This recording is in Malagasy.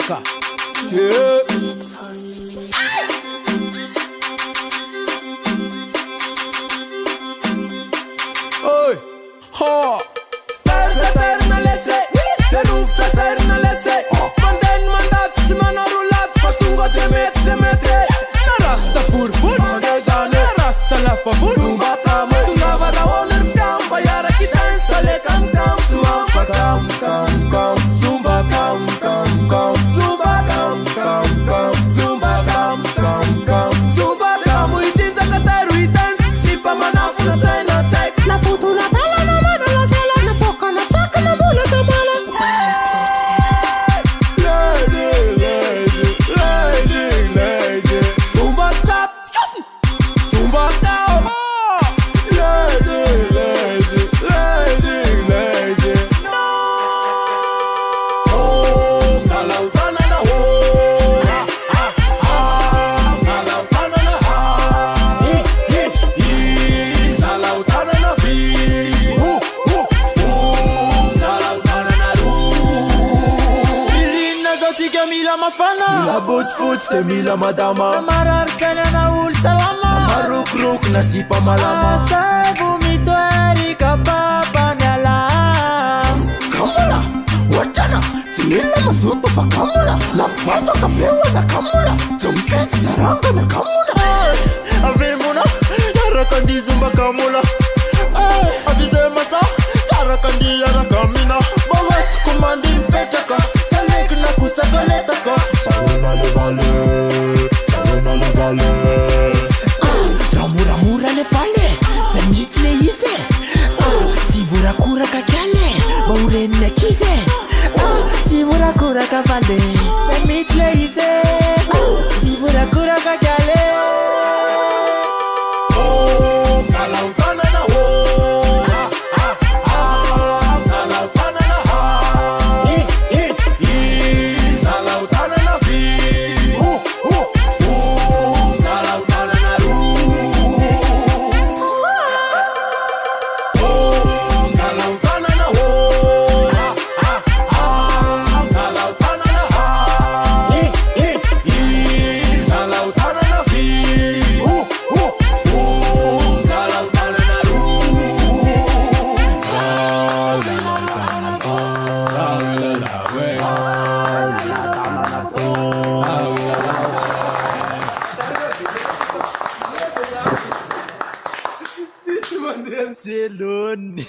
Africa. Yeah. Oi, ha. Terza eterna lese, se rufta serna lese. Manden mandat, man har rullat, fast hon går det med se med det. Na rasta purpur, magazane, rasta la favor. Tumba kama, tunga vada honor kam, bayara kita sale kam kam. Sumba kam kam kam, zumba kam kam kam, zumba kam kam kam, zumba kam kam kam, zumba kam. Uichiza kataru itans, shipa manafu na tena type. La putula tala na mano la sala na toka na chaka na mula sa mala. Lazy, lazy, lazy, lazy. Zumba clap, zumba down. Lazy, lazy, lazy, lazy. No. Oh, na lautana na oh. Na lautana na ha. Na lautana na vi. Na lautana na ru. Ilina zote Camila mafana. La boot foot ste mila madama. Marar sana na ul salama. Maruk ruk nasipa malama. Sabu mitwari kapapa nyala. Kamula, watana, timila mazuto fa kamula. La pata kapewa na kamula. Tumfeti saranga na kamula. Avemuna, tarakandi zumba kamula. Avize masa, tarakandi yara kamina. Bawa kumandi mpetaka, salek na kusakoletaka. Saruna le vale, saruna le vale. Ramura mura le fale, zemit le ise. Sivura kura kakale, baure ne kise. Sivura kura kavale, zemit le ise. Sivura kura kakale. Oh, na lautana na oh. Na lautana na ha. Na lautana na vi. Na lautana na ru. Oh, na lautana na oh. Na lautana na ha. Na lautana na vi. Na lautana na ru. This one, Selon.